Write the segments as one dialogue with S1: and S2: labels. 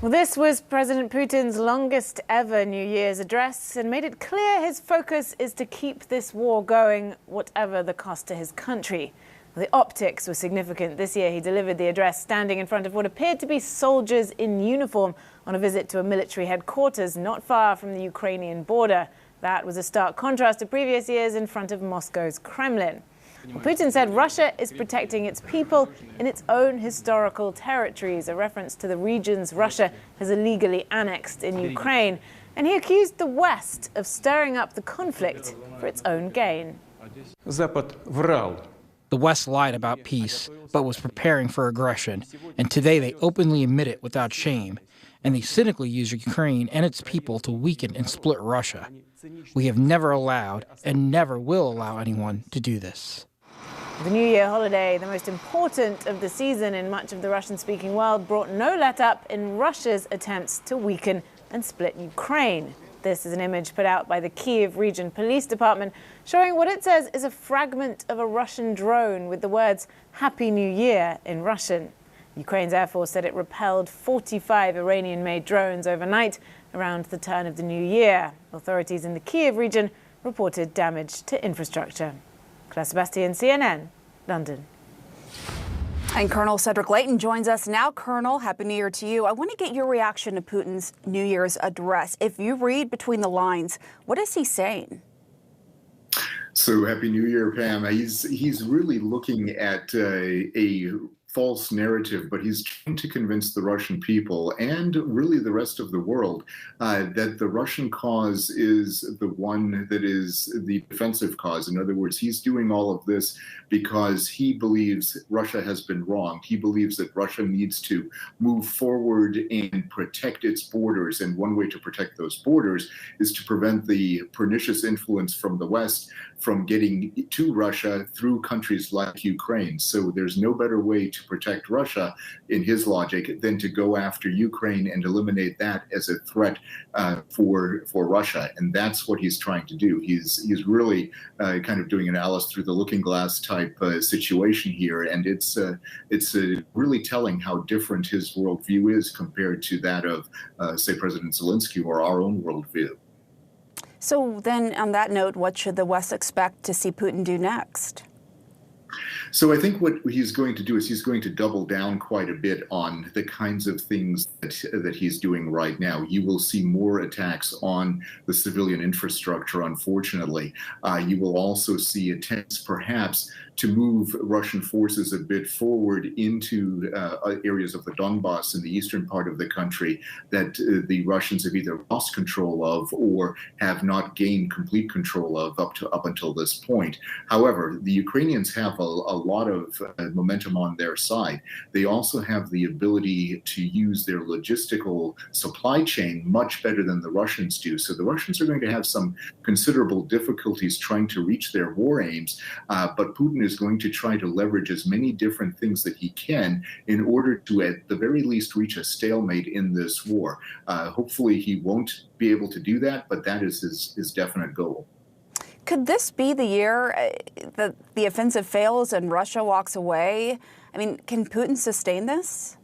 S1: Well, this was President Putin's longest ever New Year's address and made it clear his focus is to keep this war going, whatever the cost to his country. The optics were significant. This year he delivered the address standing in front of what appeared to be soldiers in uniform on a visit to a military headquarters not far from the Ukrainian border. That was a stark contrast to previous years in front of Moscow's Kremlin. Well, Putin said Russia is protecting its people in its own historical territories, a reference to the regions Russia has illegally annexed in Ukraine. And he accused the West of stirring up the conflict for its own gain.
S2: The West lied about peace, but was preparing for aggression. And today they openly admit it without shame. And they cynically use Ukraine and its people to weaken and split Russia. We have never allowed and never will allow anyone to do this.
S1: The New Year holiday, the most important of the season in much of the Russian-speaking world, brought no let-up in Russia's attempts to weaken and split Ukraine. This is an image put out by the Kyiv Region Police Department showing what it says is a fragment of a Russian drone with the words "Happy New Year" in Russian. Ukraine's Air Force said it repelled 45 Iranian-made drones overnight around the turn of the new year. Authorities in the Kyiv region reported damage to infrastructure. Claire Sebastian, CNN, London.
S3: And Colonel Cedric Layton joins us now. Colonel, Happy New Year to you. I want to get your reaction to Putin's New Year's address. If you read between the lines, what is he saying?
S4: So Happy New Year, Pam. He's really looking at a false narrative, but he's trying to convince the Russian people and really the rest of the world that the Russian cause is the one that is the defensive cause. In other words, he's doing all of this because he believes Russia has been wronged. He believes that Russia needs to move forward and protect its borders. And one way to protect those borders is to prevent the pernicious influence from the West from getting to Russia through countries like Ukraine. So there's no better way to protect Russia, in his logic, than to go after Ukraine and eliminate that as a threat for Russia. And that's what he's trying to do. He's really kind of doing an Alice through the looking glass type situation here. And it's really telling how different his worldview is compared to that of, say, President Zelensky or our own worldview.
S3: So then, on that note, what should the West expect to see Putin do next?
S4: So I think what he's going to do is he's going to double down quite a bit on the kinds of things that he's doing right now. You will see more attacks on the civilian infrastructure, unfortunately. You will also see attempts, perhaps, to move Russian forces a bit forward into areas of the Donbass in the eastern part of the country that the Russians have either lost control of or have not gained complete control of up until this point. However, the Ukrainians have a lot of momentum on their side. They also have the ability to use their logistical supply chain much better than the Russians do. So the Russians are going to have some considerable difficulties trying to reach their war aims, but Putin is going to try to leverage as many different things that he can in order to, at the very least, reach a stalemate in this war. Hopefully he won't be able to do that, but that is his definite goal.
S3: Could this be the year that the offensive fails and Russia walks away? I mean, can Putin sustain this?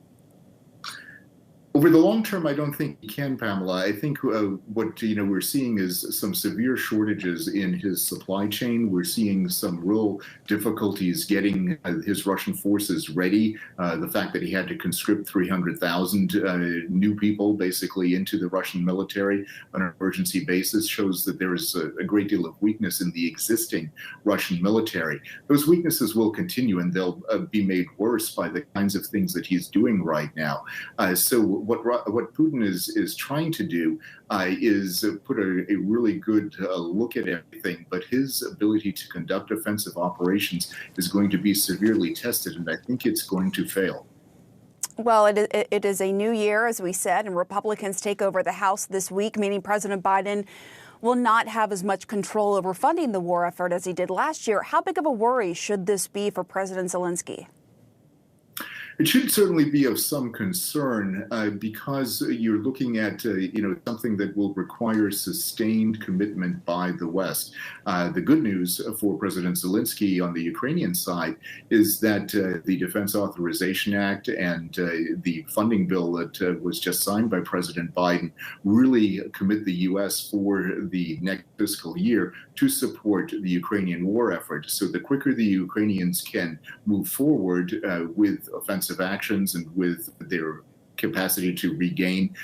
S4: Over the long term, I don't think he can, Pamela. I think what we're seeing is some severe shortages in his supply chain. We're seeing some real difficulties getting his Russian forces ready. The fact that he had to conscript 300,000 new people basically into the Russian military on an emergency basis shows that there is a great deal of weakness in the existing Russian military. Those weaknesses will continue, and they'll be made worse by the kinds of things that he's doing right now. So what Putin is trying to do is put a really good look at everything, but his ability to conduct offensive operations is going to be severely tested, and I think it's going to fail.
S3: Well, it is a new year, as we said, and Republicans take over the House this week, meaning President Biden will not have as much control over funding the war effort as he did last year. How big of a worry should this be for President Zelensky?
S4: It should certainly be of some concern because you're looking at something that will require sustained commitment by the West. The good news for President Zelensky on the Ukrainian side is that the Defense Authorization Act and the funding bill that was just signed by President Biden really commit the U.S. for the next fiscal year to support the Ukrainian war effort. So the quicker the Ukrainians can move forward with offensive actions and with their capacity to regain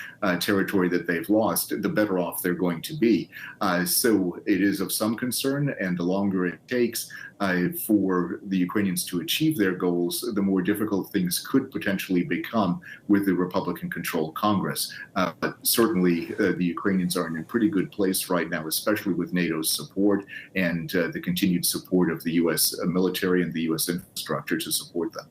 S4: territory that they've lost, the better off they're going to be. So it is of some concern, and the longer it takes for the Ukrainians to achieve their goals, the more difficult things could potentially become with the Republican-controlled Congress. But certainly the Ukrainians are in a pretty good place right now, especially with NATO's support and the continued support of the U.S. military and the U.S. infrastructure to support them.